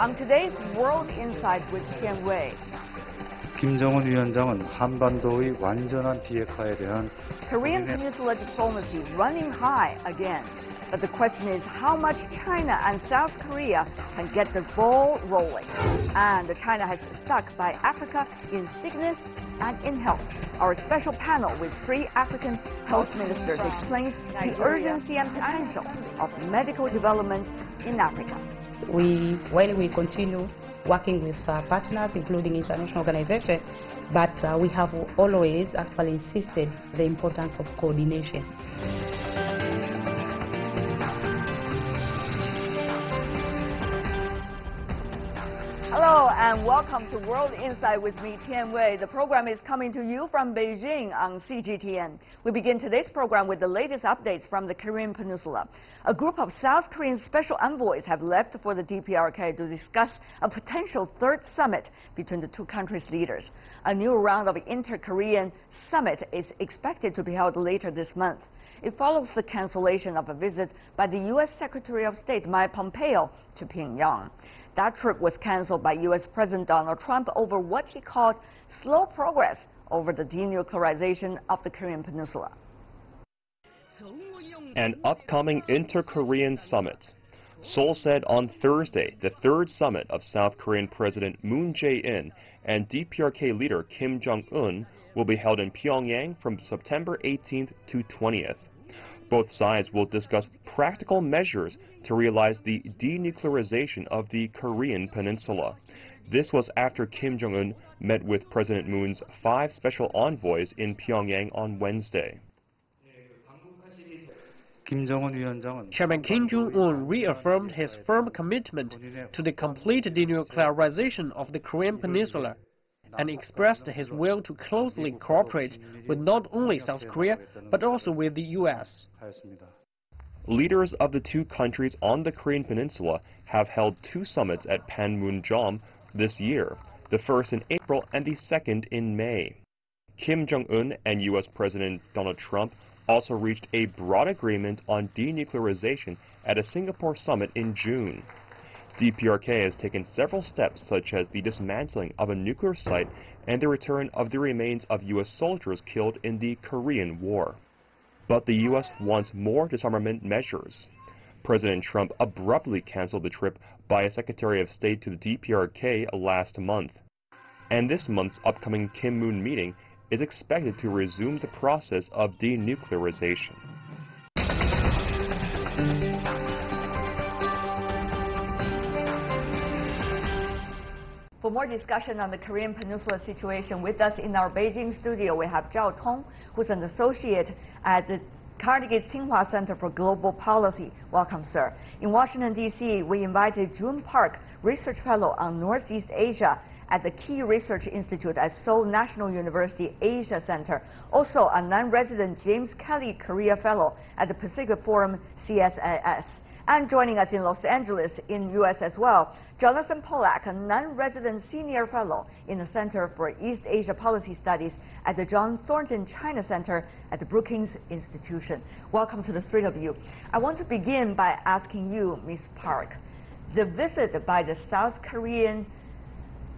On today's World Insight with Tian Wei, 김정은 위원장은 한반도의 완전한 비핵화에 대한 Korean Peninsula Diplomacy running high again. But the question is how much China and South Korea can get the ball rolling. And China has stuck by Africa in sickness and in health. Our special panel with 3 African health ministers explains the urgency and potential of medical development in Africa. While we continue working with partners, including international organizations, but we have always actually insisted the importance of coordination. Hello and welcome to World Insight with me, Tian Wei. The program is coming to you from Beijing on CGTN. We begin today's program with the latest updates from the Korean Peninsula. A group of South Korean special envoys have left for the DPRK to discuss a potential third summit between the two countries' leaders. A new round of inter-Korean summit is expected to be held later this month. It follows the cancellation of a visit by the U.S. Secretary of State Mike Pompeo to Pyongyang. That trip was canceled by U.S. President Donald Trump over what he called slow progress over the denuclearization of the Korean Peninsula. An upcoming inter-Korean summit. Seoul said on Thursday the third summit of South Korean President Moon Jae-in and DPRK leader Kim Jong-un will be held in Pyongyang from September 18th to 20th. Both sides will discuss practical measures to realize the denuclearization of the Korean Peninsula. This was after Kim Jong-un met with President Moon's 5 special envoys in Pyongyang on Wednesday. Chairman Kim Jong-un reaffirmed his firm commitment to the complete denuclearization of the Korean Peninsula and expressed his will to closely cooperate with not only South Korea, but also with the U.S. Leaders of the two countries on the Korean Peninsula have held 2 summits at Panmunjom this year, the first in April and the second in May. Kim Jong-un and U.S. President Donald Trump also reached a broad agreement on denuclearization at a Singapore summit in June. DPRK has taken several steps, such as the dismantling of a nuclear site and the return of the remains of U.S. soldiers killed in the Korean War. But the U.S. wants more disarmament measures. President Trump abruptly canceled the trip by a Secretary of State to the DPRK last month. And this month's upcoming Kim-Moon meeting is expected to resume the process of denuclearization. For more discussion on the Korean Peninsula situation, with us in our Beijing studio, we have Zhao Tong, who's an associate at the Carnegie Tsinghua Center for Global Policy. Welcome, sir. In Washington, D.C., we invited June Park, research fellow on Northeast Asia at the Key Research Institute at Seoul National University Asia Center. Also, a non-resident James Kelly Korea Fellow at the Pacific Forum CSIS. And joining us in Los Angeles, in U.S. as well, Jonathan Pollack, a non-resident senior fellow in the Center for East Asia Policy Studies at the John Thornton China Center at the Brookings Institution. Welcome to the 3 of you. I want to begin by asking you, Ms. Park, the visit by the South Korean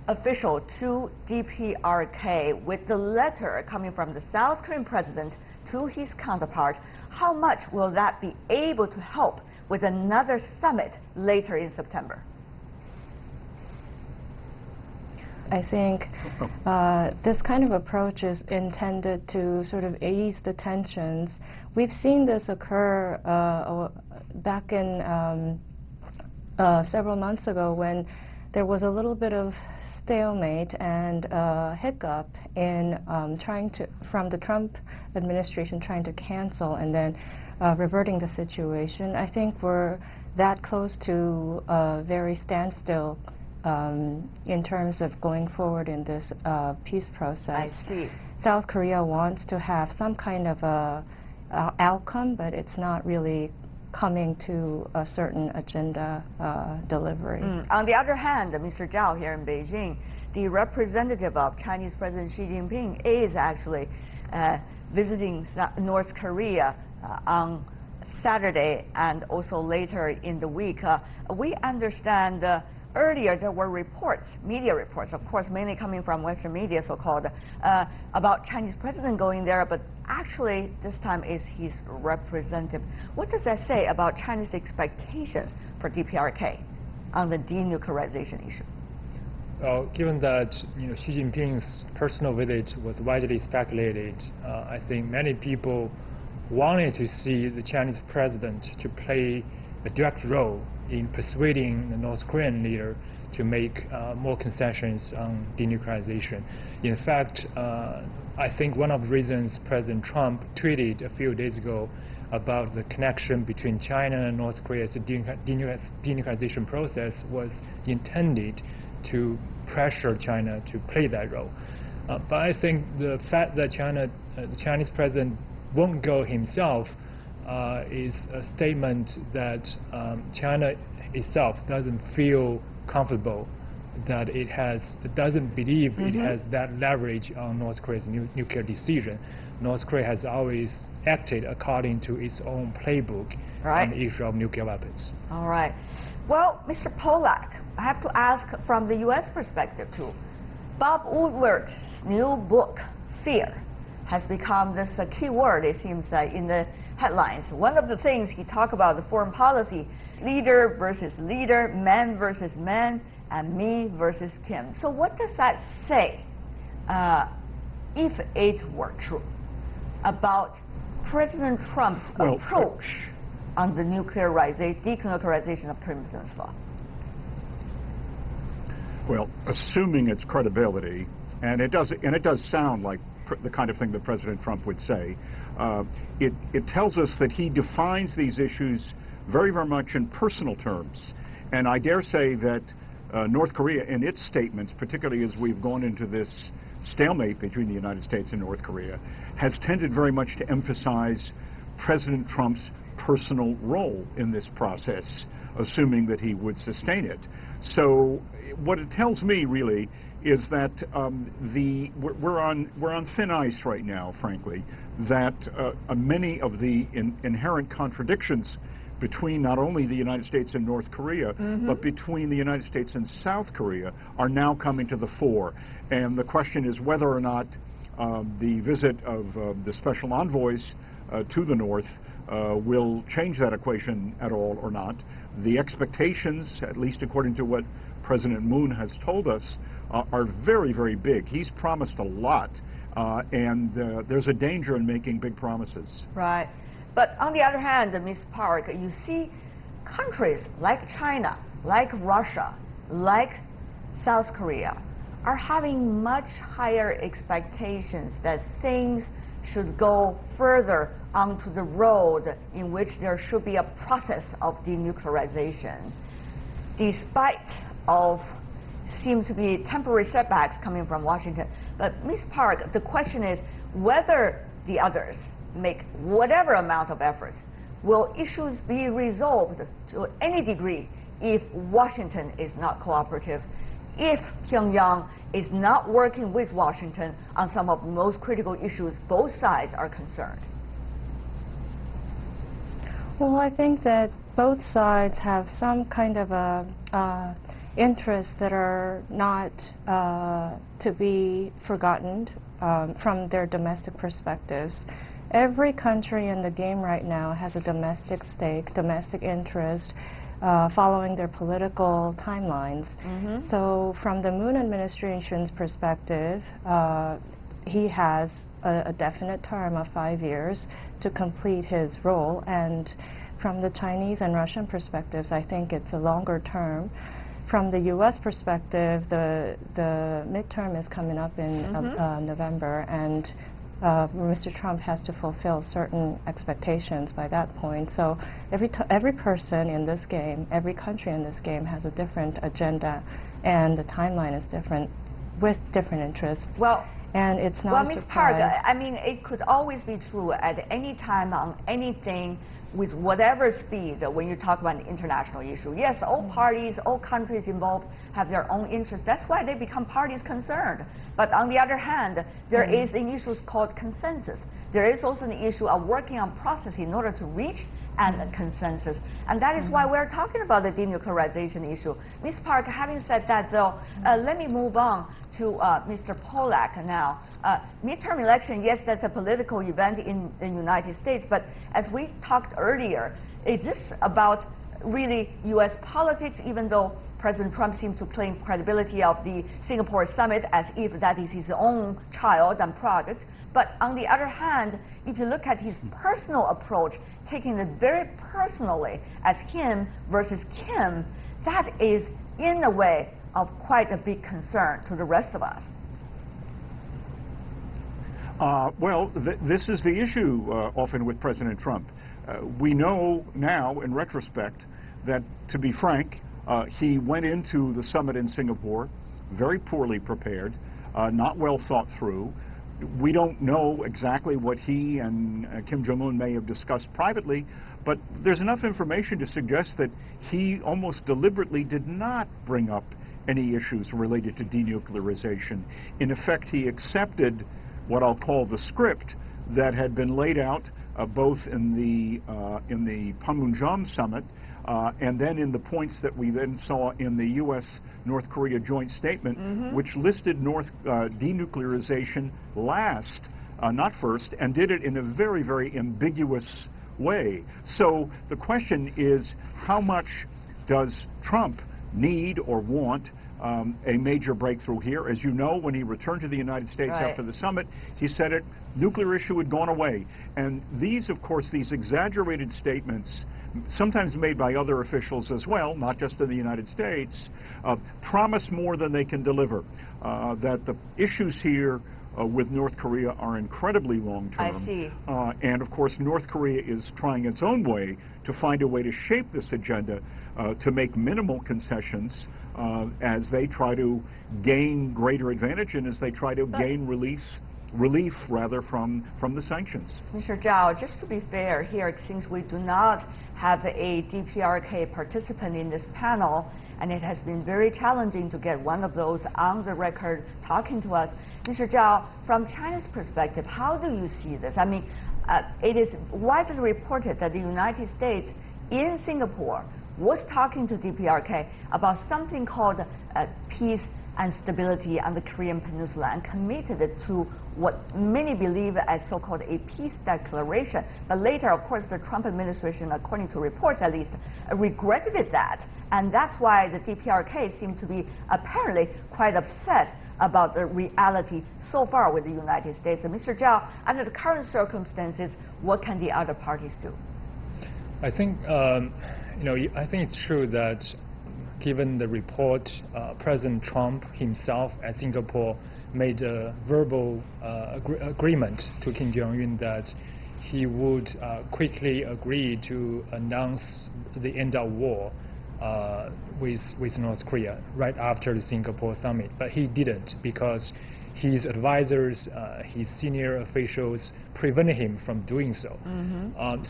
official to DPRK with the letter coming from the South Korean president to his counterpart, how much will that be able to help with another summit later in September? I think this kind of approach is intended to sort of ease the tensions. We've seen this occur back in several months ago when there was a little bit of stalemate and hiccup in from the Trump administration trying to cancel and then reverting the situation. I think we're that close to a very standstill in terms of going forward in this peace process. I see. South Korea wants to have some kind of a outcome, but it's not really coming to a certain agenda delivery. On the other hand, Mr. Zhao here in Beijing, the representative of Chinese President Xi Jinping is actually visiting North Korea on Saturday and also later in the week. We understand earlier there were reports, media reports, of course, mainly coming from Western media, so-called, about Chinese president going there, but actually this time is his representative. What does that say about China's expectation for DPRK on the denuclearization issue? Well, given that Xi Jinping's personal visit was widely speculated, I think many people wanted to see the Chinese president to play a direct role in persuading the North Korean leader to make more concessions on denuclearization. In fact, I think one of the reasons President Trump tweeted a few days ago about the connection between China and North Korea's denuclearization process was intended to pressure China to play that role. But I think the fact that the Chinese president won't go himself is a statement that China itself doesn't feel comfortable, that it doesn't believe it has that leverage on North Korea's nuclear decision. North Korea has always acted according to its own playbook on the issue of nuclear weapons. All right. Well, Mr. Polak, I have to ask from the U.S. perspective too. Bob Woodward's new book, Fear, has become this key word, it seems, in the headlines. One of the things he talked about, the foreign policy, leader versus leader, man versus man, and me versus Kim. So what does that say, if it were true, about President Trump's approach on the denuclearization of Korean Peninsula? Well, assuming its credibility, and it does sound like the kind of thing that President Trump would say, it tells us that he defines these issues very, very much in personal terms. And I dare say that North Korea, in its statements, particularly as we've gone into this stalemate between the United States and North Korea, has tended very much to emphasize President Trump's personal role in this process, assuming that he would sustain it. So what it tells me really is that we're on thin ice right now, frankly, that many of the inherent contradictions between not only the United States and North Korea, but between the United States and South Korea are now coming to the fore. And the question is whether or not the visit of the special envoys to the North will change that equation at all or not. The expectations, at least according to what President Moon has told us, are very, very big. He's promised a lot, and there's a danger in making big promises. Right. But on the other hand, Ms. Park, you see countries like China, like Russia, like South Korea are having much higher expectations that things should go further onto the road in which there should be a process of denuclearization, despite of seem to be temporary setbacks coming from Washington. But Ms. Park, the question is whether the others make whatever amount of efforts, will issues be resolved to any degree if Washington is not cooperative, if Pyongyang is not working with Washington on some of the most critical issues both sides are concerned? Well, I think that both sides have some kind of a interests that are not to be forgotten from their domestic perspectives. Every country in the game right now has a domestic stake, domestic interest, following their political timelines. So from the Moon administration's perspective, he has a definite term of 5 years to complete his role, and from the Chinese and Russian perspectives, I think it's a longer term. From the U.S. perspective, the midterm is coming up in November, and Mr. Trump has to fulfill certain expectations by that point. So every person in this game, every country in this game has a different agenda, and the timeline is different with different interests. Well, and it's not Ms. Park, I mean, it could always be true at any time on anything with whatever speed when you talk about an international issue. Yes, all parties, all countries involved have their own interests. That's why they become parties concerned. But on the other hand, there is an issue called consensus. There is also an issue of working on process in order to reach and a consensus. And that is why we're talking about the denuclearization issue. Ms. Park, having said that, though, let me move on to Mr. Polak now. Midterm election, yes, that's a political event in the United States, but as we talked earlier, is this about really U.S. politics, even though President Trump seems to claim credibility of the Singapore summit as if that is his own child and product? But on the other hand, if you look at his personal approach, taking it very personally as him versus Kim, that is, in a way, of quite a big concern to the rest of us. Well, this is the issue often with President Trump. We know now, in retrospect, that, to be frank, he went into the summit in Singapore very poorly prepared, not well thought through. We don't know exactly what he and Kim Jong-un may have discussed privately, but there's enough information to suggest that he almost deliberately did not bring up any issues related to denuclearization. In effect, he accepted what I'll call the script that had been laid out both in the Panmunjom summit and then in the points that we then saw in the U.S.-North Korea joint statement, which listed denuclearization last, not first, and did it in a very, very ambiguous way. So the question is, how much does Trump need or want a major breakthrough here? As you know, when he returned to the United States after the summit, he said nuclear issue had gone away. And these, of course, these exaggerated statements, sometimes made by other officials as well, not just in the United States, promise more than they can deliver. That the issues here with North Korea are incredibly long-term. I see. And of course, North Korea is trying its own way to find a way to shape this agenda to make minimal concessions as they try to gain greater advantage and as they try to gain relief rather from the sanctions. Mr. Zhao, just to be fair here, it seems we do not have a DPRK participant in this panel, and it has been very challenging to get one of those on the record talking to us. Mr. Zhao, from China's perspective, how do you see this? I mean, it is widely reported that the United States in Singapore was talking to DPRK about something called peace and stability on the Korean Peninsula and committed to what many believe as so-called a peace declaration. But later, of course, the Trump administration, according to reports at least, regretted that. And that's why the DPRK seemed to be apparently quite upset about the reality so far with the United States. And Mr. Zhao, under the current circumstances, what can the other parties do? I think, I think it's true that given the report, President Trump himself at Singapore made a verbal agreement to Kim Jong-un that he would quickly agree to announce the end of war with North Korea right after the Singapore summit. But he didn't, because his advisors, his senior officials prevented him from doing so.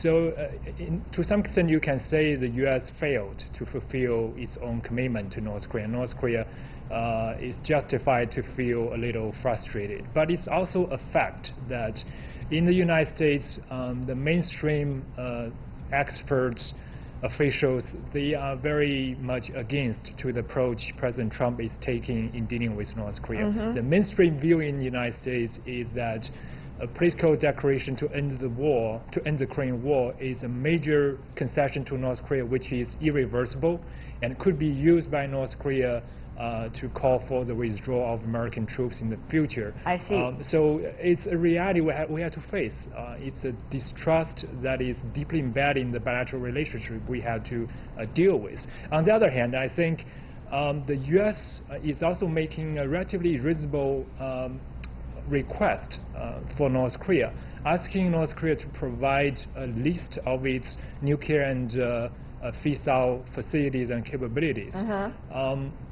To some extent, you can say the U.S. failed to fulfill its own commitment to North Korea. North Korea is justified to feel a little frustrated. But it's also a fact that in the United States, the mainstream experts, officials, they are very much against to the approach President Trump is taking in dealing with North Korea. The mainstream view in the United States is that a political declaration to end the war, to end the Korean War, is a major concession to North Korea, which is irreversible and could be used by North Korea to call for the withdrawal of American troops in the future. I see. So it's a reality we have to face. It's a distrust that is deeply embedded in the bilateral relationship we have to deal with. On the other hand, I think the U.S. is also making a relatively reasonable request for North Korea, asking North Korea to provide a list of its nuclear and fissile facilities and capabilities.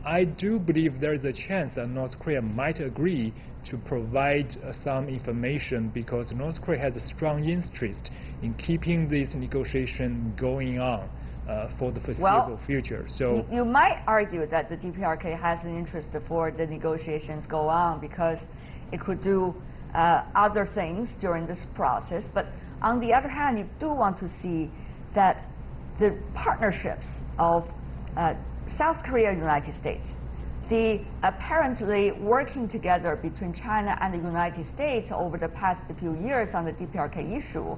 I do believe there is a chance that North Korea might agree to provide some information, because North Korea has a strong interest in keeping this negotiation going on for the foreseeable future. So you might argue that the DPRK has an interest for the negotiations go on, because it could do other things during this process. But on the other hand, you do want to see that the partnerships of South Korea and United States, the apparently working together between China and the United States over the past few years on the DPRK issue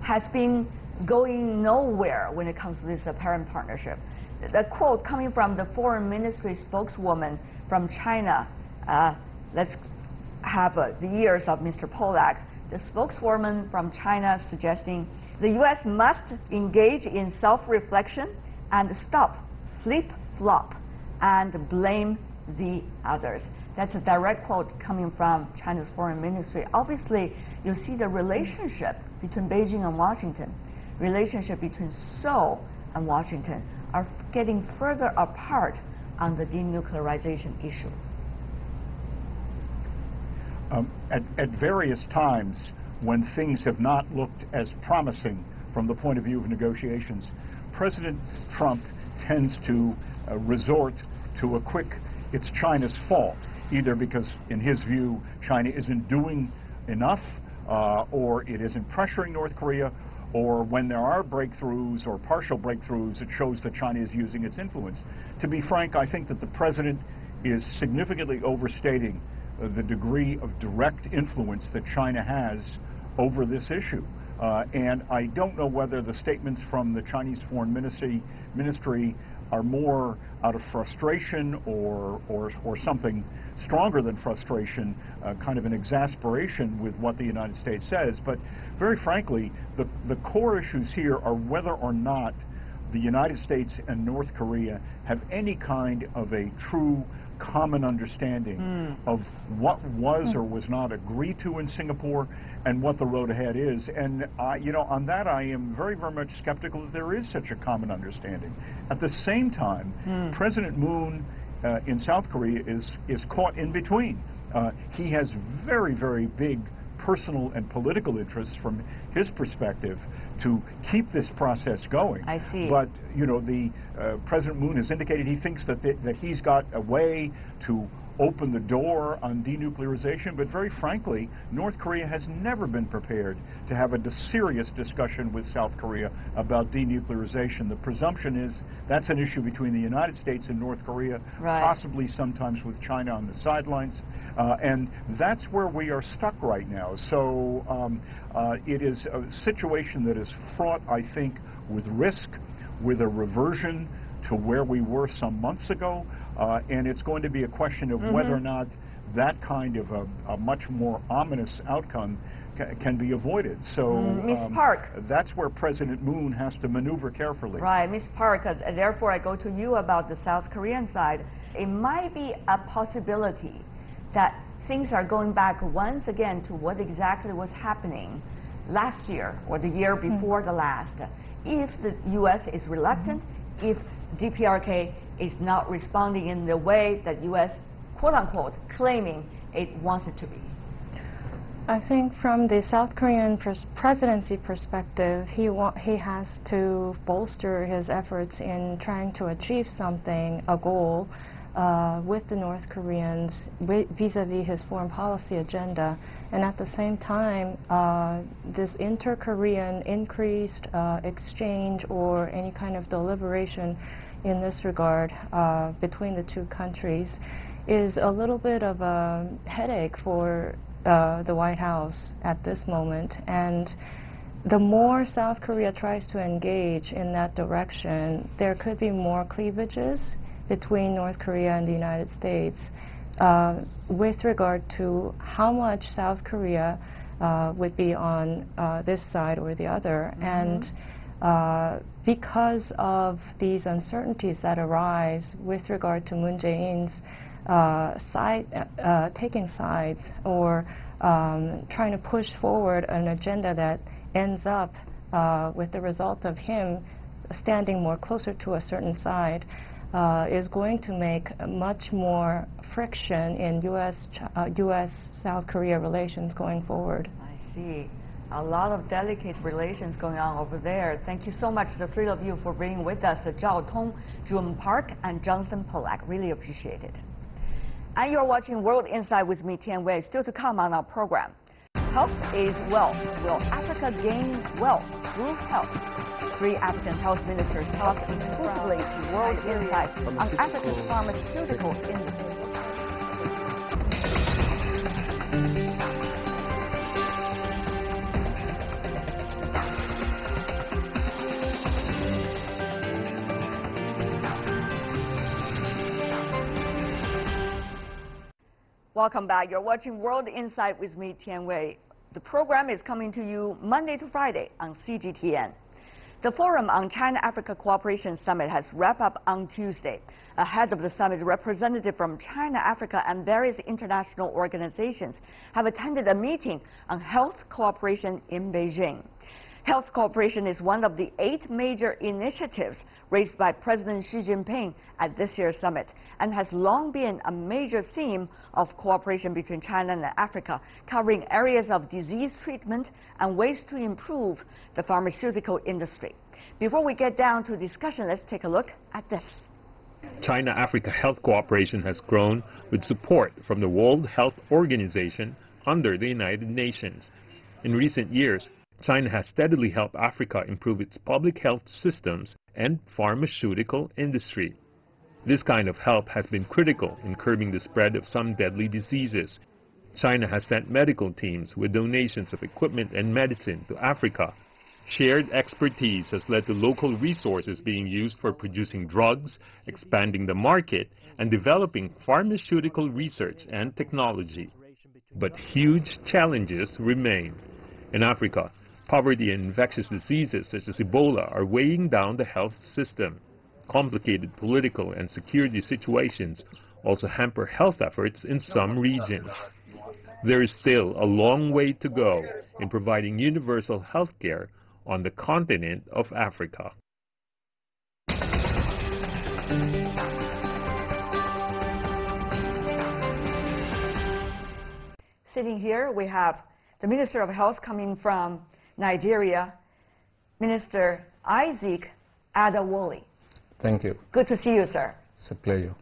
has been going nowhere when it comes to this apparent partnership. The quote coming from the Foreign Ministry spokeswoman from China, let's have the ears of Mr. Polak, the spokeswoman from China suggesting the U.S. must engage in self-reflection and stop flip-flop and blame the others. That's a direct quote coming from China's foreign ministry. Obviously, you see the relationship between Beijing and Washington, relationship between Seoul and Washington are getting further apart on the denuclearization issue. At various times, when things have not looked as promising from the point of view of negotiations, President Trump tends to resort to a quick, it's China's fault, either because, in his view, China isn't doing enough, or it isn't pressuring North Korea, or when there are breakthroughs or partial breakthroughs, it shows that China is using its influence. To be frank, I think that the president is significantly overstating the degree of direct influence that China has over this issue. And I don't know whether the statements from the Chinese Foreign Ministry are more out of frustration or something stronger than frustration, kind of an exasperation with what the United States says. But very frankly, the core issues here are whether or not the United States and North Korea have any kind of a true common understanding of what was or was not agreed to in Singapore and what the road ahead is. And you know, on that I am very, very much skeptical that there is such a common understanding. At the same time, President Moon in South Korea is caught in between. He has very, very big personal and political interests from his perspective to keep this process going. I see. But you know, the President Moon has indicated he thinks that he's got a way to open the door on denuclearization, but very frankly, North Korea has never been prepared to have a serious discussion with South Korea about denuclearization. The presumption is that's an issue between the United States and North Korea, possibly sometimes with China on the sidelines, and that's where we are stuck right now. So it is a situation that is fraught, I think, with risk, with a reversion to where we were some months ago, and it's going to be a question of whether or not that kind of a much more ominous outcome can be avoided. So Ms. Park, that's where President Moon has to maneuver carefully. Right, Ms. Park, therefore I go to you about the South Korean side. It might be a possibility that things are going back once again to what exactly was happening last year or the year before the last. If the U.S. is reluctant, if DPRK is not responding in the way that U.S. quote-unquote claiming it wants it to be. I think from the South Korean presidency perspective, he has to bolster his efforts in trying to achieve something, a goal, with the North Koreans vis-a-vis his foreign policy agenda. And at the same time, this inter-Korean increased exchange or any kind of deliberation in this regard between the two countries is a little bit of a headache for the White House at this moment. And the more South Korea tries to engage in that direction, there could be more cleavages between North Korea and the United States with regard to how much South Korea would be on this side or the other. And because of these uncertainties that arise with regard to Moon Jae-in's taking sides or trying to push forward an agenda that ends up with the result of him standing more closer to a certain side, is going to make much more friction in U.S.-South Korea relations going forward. I see. A lot of delicate relations going on over there. Thank you so much, the three of you, for being with us, Zhao Tong, Jun Park, and Johnson Polak. Really appreciate it. And you're watching World Insight with me, Tian Wei. Still to come on our program. Health is wealth. Will Africa gain wealth through health? 3 African health ministers talk exclusively to World Insight on Africa's pharmaceutical industry. Welcome back. You're watching World Insight with me, Tian Wei. The program is coming to you Monday to Friday on CGTN. The Forum on China-Africa Cooperation Summit has wrapped up on Tuesday. Ahead of the summit, representatives from China, Africa, and various international organizations have attended a meeting on health cooperation in Beijing. Health cooperation is one of the 8 major initiatives raised by President Xi Jinping at this year's summit and has long been a major theme of cooperation between China and Africa, covering areas of disease treatment and ways to improve the pharmaceutical industry. Before we get down to discussion, let's take a look at this. China-Africa health cooperation has grown with support from the World Health Organization under the United Nations. In recent years, China has steadily helped Africa improve its public health systems and pharmaceutical industry. This kind of help has been critical in curbing the spread of some deadly diseases. China has sent medical teams with donations of equipment and medicine to Africa. Shared expertise has led to local resources being used for producing drugs, expanding the market, and developing pharmaceutical research and technology. But huge challenges remain. In Africa, poverty and infectious diseases such as Ebola are weighing down the health system. Complicated political and security situations also hamper health efforts in some regions. There is still a long way to go in providing universal health care on the continent of Africa. Sitting here, we have the Minister of Health coming from Nigeria, Minister Isaac Adewole. Thank you. Good to see you, sir. It's a pleasure.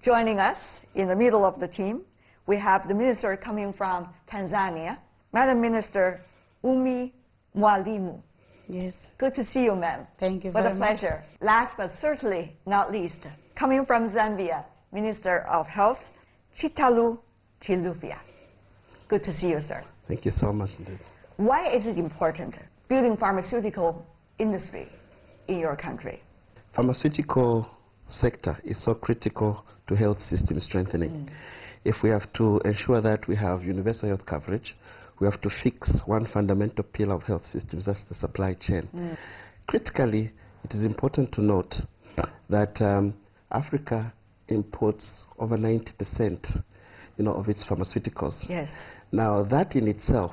Joining us in the middle of the team, we have the minister coming from Tanzania, Madam Minister Umi Mwalimu. Yes. Good to see you, ma'am. Thank you very much. What a pleasure. Last but certainly not least, coming from Zambia, Minister of Health, Chitalu Chilufya. Good to see you, sir. Thank you so much indeed. Why is it important building pharmaceutical industry in your country? Pharmaceutical sector is so critical to health system strengthening. If we have to ensure that we have universal health coverage, we have to fix one fundamental pillar of health systems, that's the supply chain. Critically, it is important to note that Africa imports over 90% of its pharmaceuticals. Yes. Now, that in itself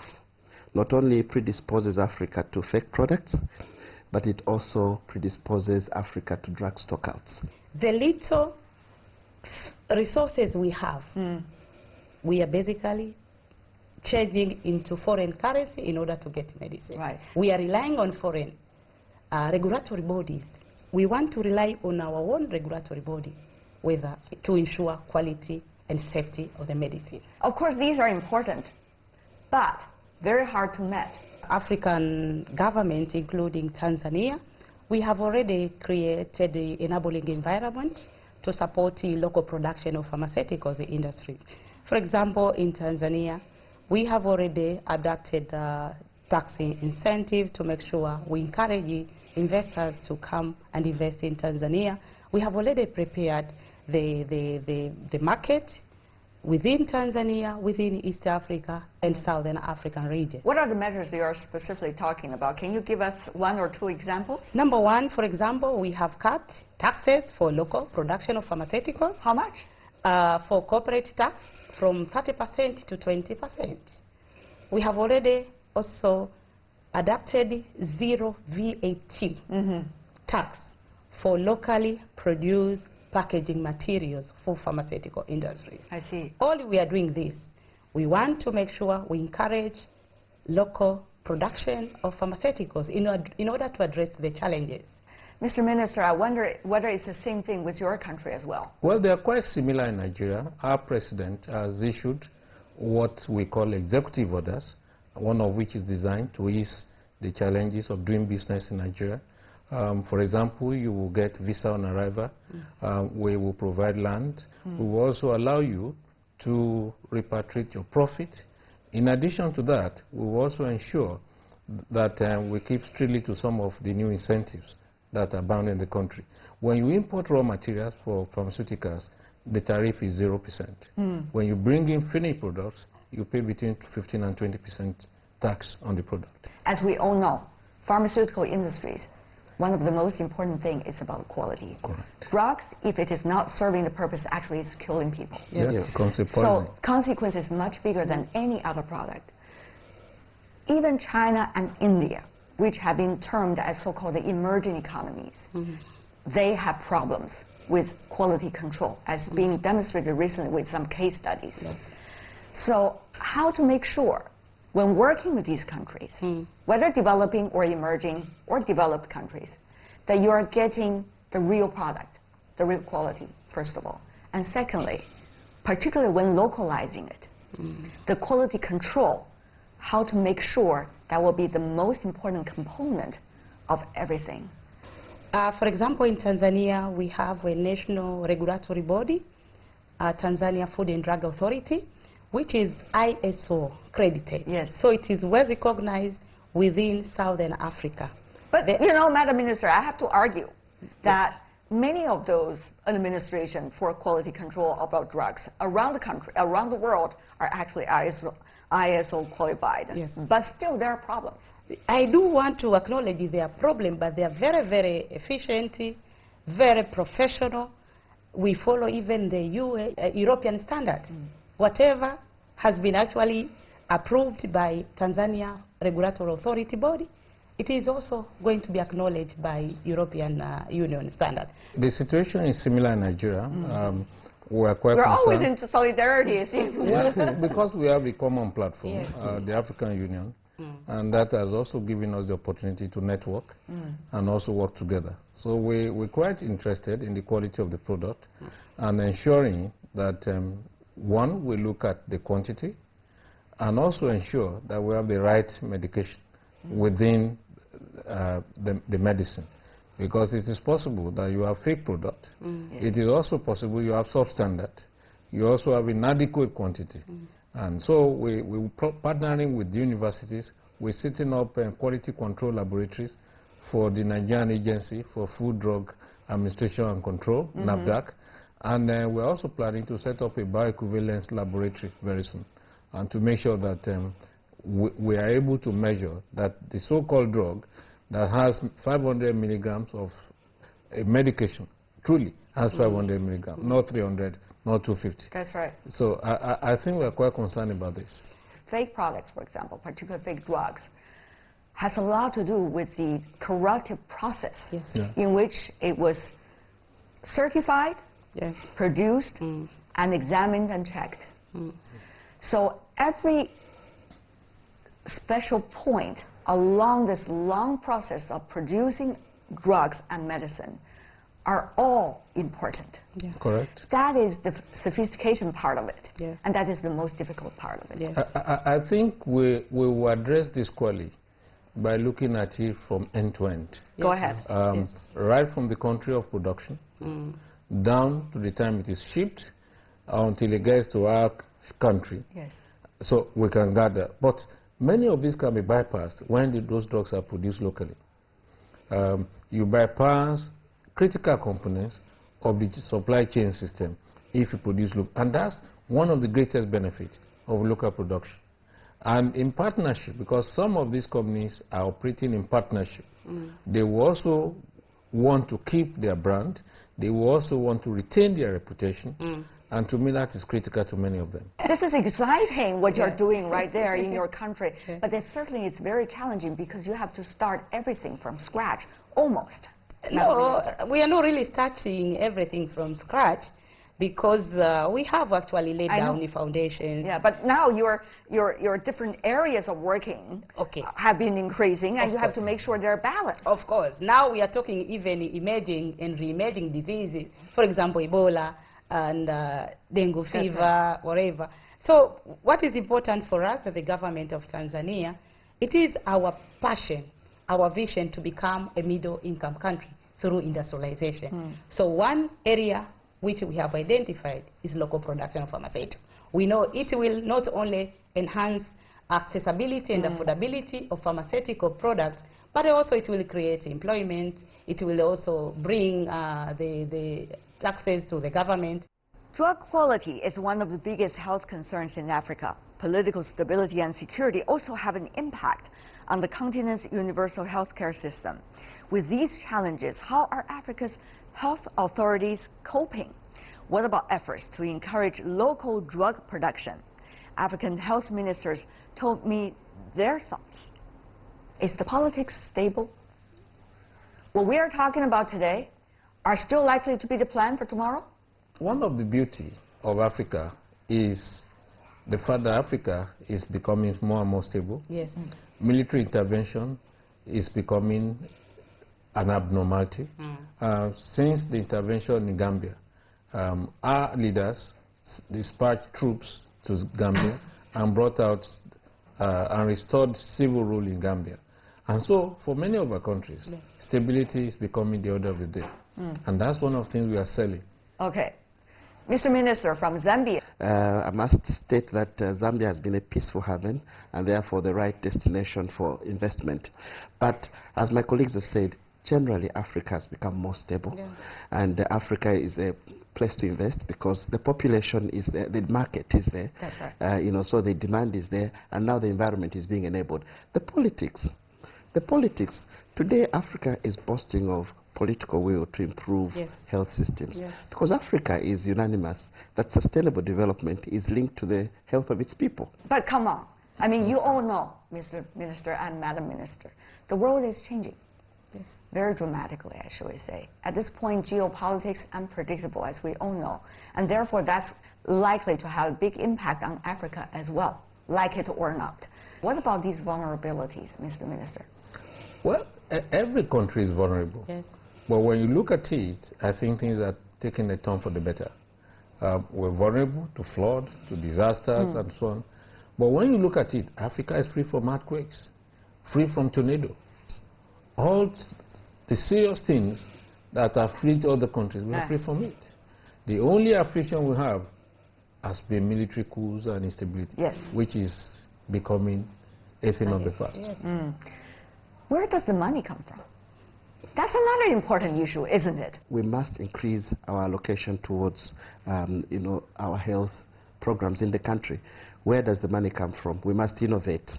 not only predisposes Africa to fake products, but it also predisposes Africa to drug stockouts. The little resources we have, we are basically changing into foreign currency in order to get medicine. Right. We are relying on foreign regulatory bodies. We want to rely on our own regulatory body to ensure quality and safety of the medicine. Of course, these are important, but very hard to meet. African government, including Tanzania, we have already created the enabling environment to support the local production of pharmaceuticals industry. For example, in Tanzania, we have already adopted tax incentive to make sure we encourage investors to come and invest in Tanzania. We have already prepared the market within Tanzania, within East Africa and Southern African region. What are the measures you are specifically talking about? Can you give us 1 or 2 examples? Number 1, for example, we have cut taxes for local production of pharmaceuticals. How much? For corporate tax from 30% to 20%. We have already also adopted zero VAT tax for locally produced packaging materials for pharmaceutical industries. I see. All we are doing this, we want to make sure we encourage local production of pharmaceuticals in order to address the challenges. Mr. Minister, I wonder whether it's the same thing with your country as well. Well, they are quite similar in Nigeria. Our president has issued what we call executive orders, one of which is designed to ease the challenges of doing business in Nigeria. For example, you will get visa on arrival. We will provide land. We will also allow you to repatriate your profit. In addition to that, we will also ensure that we keep strictly to some of the new incentives that are bound in the country. When you import raw materials for pharmaceuticals, the tariff is 0%. When you bring in finished products, you pay between 15 and 20% tax on the product. As we all know, pharmaceutical industries, one of the most important things is about quality. Correct. Drugs, if it is not serving the purpose, actually it's killing people. Yes. So consequence is much bigger than any other product. Even China and India, which have been termed as so-called the emerging economies, they have problems with quality control, as being demonstrated recently with some case studies. So how to make sure, when working with these countries, whether developing or emerging or developed countries, that you are getting the real product, the real quality, first of all. And secondly, particularly when localizing it, the quality control, how to make sure that will be the most important component of everything. For example, in Tanzania, we have a national regulatory body, Tanzania Food and Drug Authority, which is ISO accredited. Yes. So it is well recognized within Southern Africa. But, you know, Madam Minister, I have to argue that many of those administrations for quality control about drugs around the country, around the world, are actually ISO qualified. Yes. But still, there are problems. I do want to acknowledge their problem, but they are very, very efficient, very professional. We follow even the European standards. Whatever has been actually approved by Tanzania Regulatory Authority body, it is also going to be acknowledged by European Union standards. The situation is similar in Nigeria. We're quite concerned. Always into solidarity, it seems. Well, because we have a common platform, the African Union, and that has also given us the opportunity to network and also work together. So we're quite interested in the quality of the product and ensuring that, one, we look at the quantity and also ensure that we have the right medication within the medicine. Because it is possible that you have fake product. It is also possible you have substandard. You also have inadequate quantity. And so we're partnering with the universities. We're setting up quality control laboratories for the Nigerian Agency for Food, Drug Administration and Control, NAFDAC. And we're also planning to set up a bioequivalence laboratory very soon, and to make sure that we are able to measure that the so-called drug that has 500 milligrams of a medication truly has 500 milligrams, not 300, not 250. That's right. So I think we're quite concerned about this. Fake products, for example, particularly fake drugs, has a lot to do with the corrective process in which it was certified, produced, and examined and checked. So every special point along this long process of producing drugs and medicine are all important. Correct. That is the sophistication part of it, and that is the most difficult part of it. I think we will address this quality by looking at it from end to end. Go ahead. Right from the country of production down to the time it is shipped until it gets to our country. So we can gather. But many of these can be bypassed when those drugs are produced locally. You bypass critical components of the supply chain system if you produce locally. And that's one of the greatest benefits of local production. And in partnership, because some of these companies are operating in partnership, they will also want to keep their brand, they will also want to retain their reputation, and to me that is critical to many of them. This is exciting what you're doing right there in your country, but certainly it's very challenging because you have to start everything from scratch, almost. No, we are not really starting everything from scratch, because we have actually laid down the foundation. Yeah, but now your different areas of working have been increasing, and you have to make sure they're balanced. Of course. Now we are talking even emerging and re-emerging diseases, for example, Ebola and dengue fever, whatever. So what is important for us as the government of Tanzania, it is our passion our vision to become a middle-income country through industrialization. So one area which we have identified is local production of pharmaceuticals. We know it will not only enhance accessibility and affordability of pharmaceutical products, but also it will create employment. It will also bring the taxes to the government. Drug quality is one of the biggest health concerns in Africa. Political stability and security also have an impact on the continent's universal healthcare system. With these challenges, how are Africa's health authorities coping? What about efforts to encourage local drug production? African health ministers told me their thoughts. Is the politics stable? What we are talking about today are still likely to be the plan for tomorrow? One of the beauty of Africa is the fact that Africa is becoming more and more stable. Yes. Military intervention is becoming an abnormality. Since the intervention in Gambia, our leaders dispatched troops to Gambia and brought out and restored civil rule in Gambia. And so, for many of our countries, stability is becoming the order of the day. And that's one of the things we are selling. Okay. Mr. Minister from Zambia. I must state that Zambia has been a peaceful haven and therefore the right destination for investment. But as my colleagues have said, generally Africa has become more stable, and Africa is a place to invest because the population is there, the market is there. That's right. You know, so the demand is there, and now the environment is being enabled. The politics, today Africa is boasting of political will to improve health systems, because Africa is unanimous that sustainable development is linked to the health of its people. But come on, I mean, you all know, Mr. Minister and Madam Minister, the world is changing. Very dramatically, I should say. At this point, geopolitics unpredictable, as we all know, and therefore that's likely to have a big impact on Africa as well, like it or not. What about these vulnerabilities, Mr. Minister? Well, every country is vulnerable. But when you look at it, I think things are taking a turn for the better. We're vulnerable to floods, to disasters, and so on. But when you look at it, Africa is free from earthquakes, free from tornado. All the serious things that afflict other countries, we are free from it. The only affliction we have has been military coups and instability, which is becoming a thing of the past. Where does the money come from? That's another important issue, isn't it? We must increase our allocation towards, you know, our health programs in the country. Where does the money come from? We must innovate.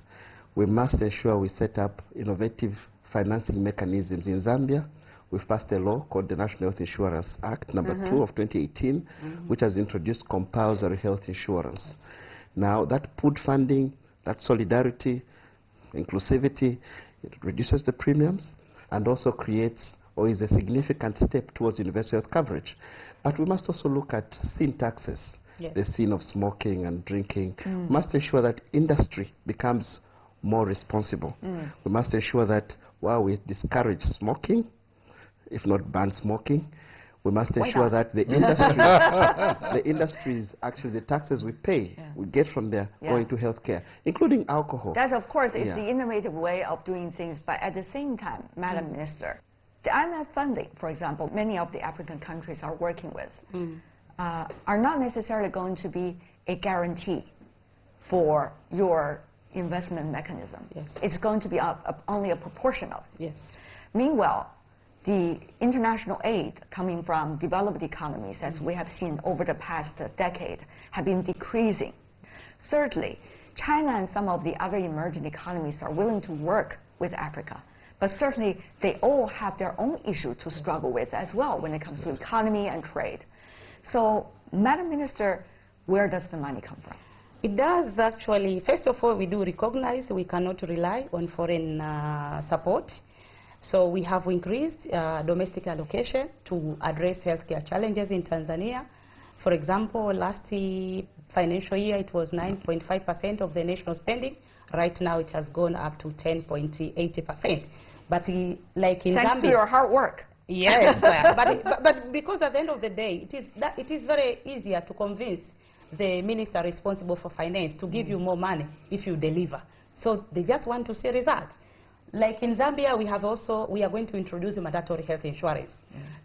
We must ensure we set up innovative financing mechanisms. In Zambia, we've passed a law called the National Health Insurance Act, number 2 of 2018, which has introduced compulsory health insurance. Now, that pooled funding, that solidarity, inclusivity, it reduces the premiums and also creates or is a significant step towards universal health coverage. But we must also look at sin taxes, the sin of smoking and drinking. We must ensure that industry becomes more responsible. We must ensure that while we discourage smoking, if not ban smoking, we must ensure that the industries, actually the taxes we pay, we get from there going to healthcare, including alcohol. That, of course, is the innovative way of doing things. But at the same time, Madam Minister, the IMF funding, for example, many of the African countries are working with, are not necessarily going to be a guarantee for your investment mechanism. It's going to be only a proportion of. Meanwhile, the international aid coming from developed economies, as we have seen over the past decade, have been decreasing. Thirdly, China and some of the other emerging economies are willing to work with Africa. But certainly, they all have their own issue to struggle with as well when it comes to economy and trade. So, Madam Minister, where does the money come from? It does actually. First of all, we do recognize we cannot rely on foreign support. So we have increased domestic allocation to address healthcare challenges in Tanzania. For example, last financial year it was 9.5% of the national spending. Right now it has gone up to 10.80%. But like in Zambia, thanks to your hard work. Yes, but because at the end of the day, it is very easier to convince the minister responsible for finance to give you more money if you deliver. So they just want to see results. Like in Zambia, we are going to introduce a mandatory health insurance.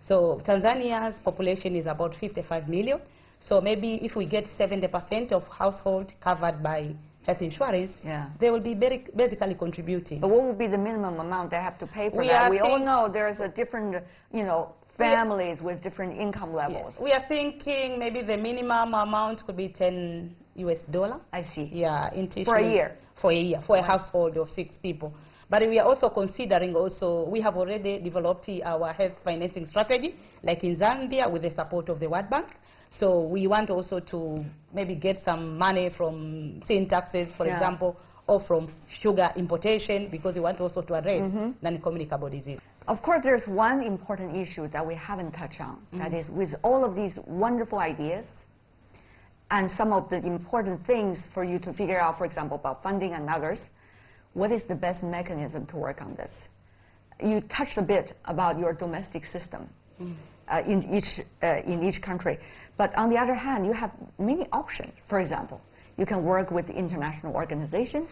So Tanzania's population is about 55 million. So maybe if we get 70% of households covered by health insurance, they will be basically contributing. But what would be the minimum amount they have to pay for that? We all know there's a different, families with different income levels. Yes. We are thinking maybe the minimum amount could be $10 US. I see. Yeah, for a year. For a year, for a household of 6 people. But we are also considering we have already developed our health financing strategy, like in Zambia with the support of the World Bank. So we want also to maybe get some money from sin taxes, for example, or from sugar importation, because we want also to address non-communicable disease. Of course, there's one important issue that we haven't touched on. That is, with all of these wonderful ideas and some of the important things for you to figure out, for example, about funding and others, what is the best mechanism to work on this? You touched a bit about your domestic system in each country. But on the other hand, you have many options. For example, you can work with international organizations.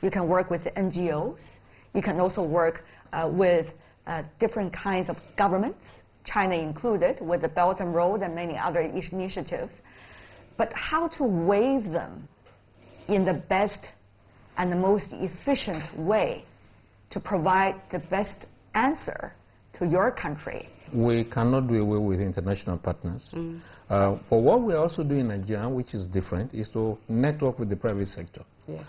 You can work with the NGOs. You can also work with different kinds of governments, China included, with the Belt and Road and many other initiatives. But how to weave them in the best and the most efficient way to provide the best answer to your country? We cannot do away with international partners. But what we're also doing in Nigeria, which is different, is to network with the private sector. Yes.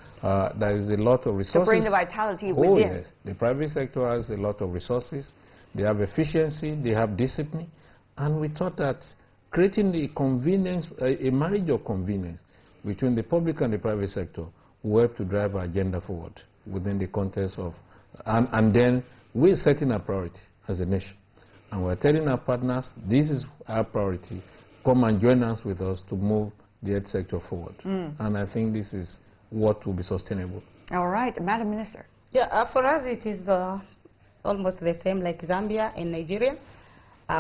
There is a lot of resources. To bring the vitality within. Oh, yes. The private sector has a lot of resources. They have efficiency. They have discipline. And we thought that creating the convenience, a marriage of convenience between the public and the private sector will help to drive our agenda forward within the context of, and then we're setting a priority as a nation. And we're telling our partners, this is our priority. Come and join us with us to move the health sector forward. And I think this is what will be sustainable. All right, Madam Minister. Yeah, for us it is almost the same like Zambia and Nigeria.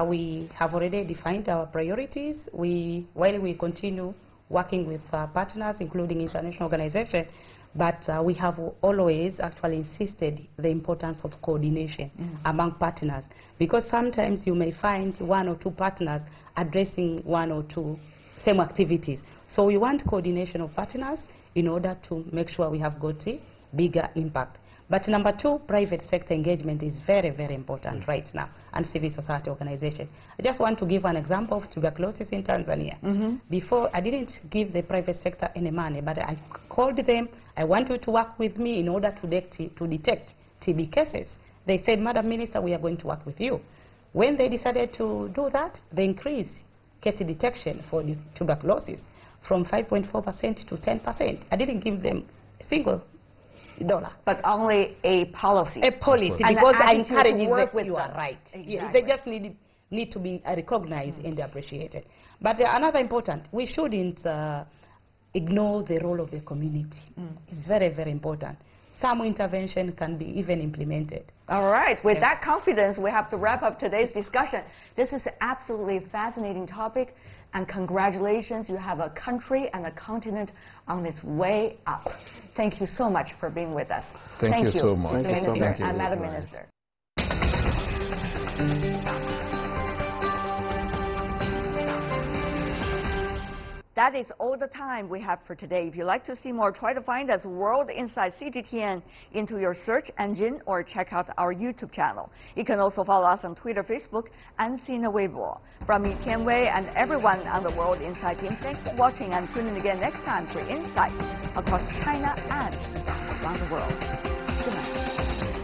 We have already defined our priorities. While we continue working with partners, including international organizations, but we have always actually insisted the importance of coordination among partners, because sometimes you may find 1 or 2 partners addressing 1 or 2 same activities. So we want coordination of partners in order to make sure we have got a bigger impact. But number 2, private sector engagement is very, very important right now, and civil society organization. I just want to give an example of tuberculosis in Tanzania. Before, I didn't give the private sector any money, but I called them. I want you to work with me in order to detect TB cases. They said, Madam Minister, we are going to work with you. When they decided to do that, they increased case detection for tuberculosis from 5.4% to 10%. I didn't give them a single dollar. But only a policy. A policy, because I encourage them. You are right. Exactly. Yes, they just need to be recognized and appreciated. But another important, we shouldn't ignore the role of the community. It's very, very important. Some intervention can be even implemented. All right. With that confidence, we have to wrap up today's discussion. This is an absolutely fascinating topic, and congratulations, you have a country and a continent on its way up. Thank you so much for being with us. Thank you so much. Thank you, Minister and Madam Minister. That is all the time we have for today. If you'd like to see more, try to find us World Inside CGTN into your search engine or check out our YouTube channel. You can also follow us on Twitter, Facebook, and Sina Weibo. From me, Tian Wei, and everyone on the World Inside team, thanks for watching and tuning in again next time for insights across China and around the world. Good night.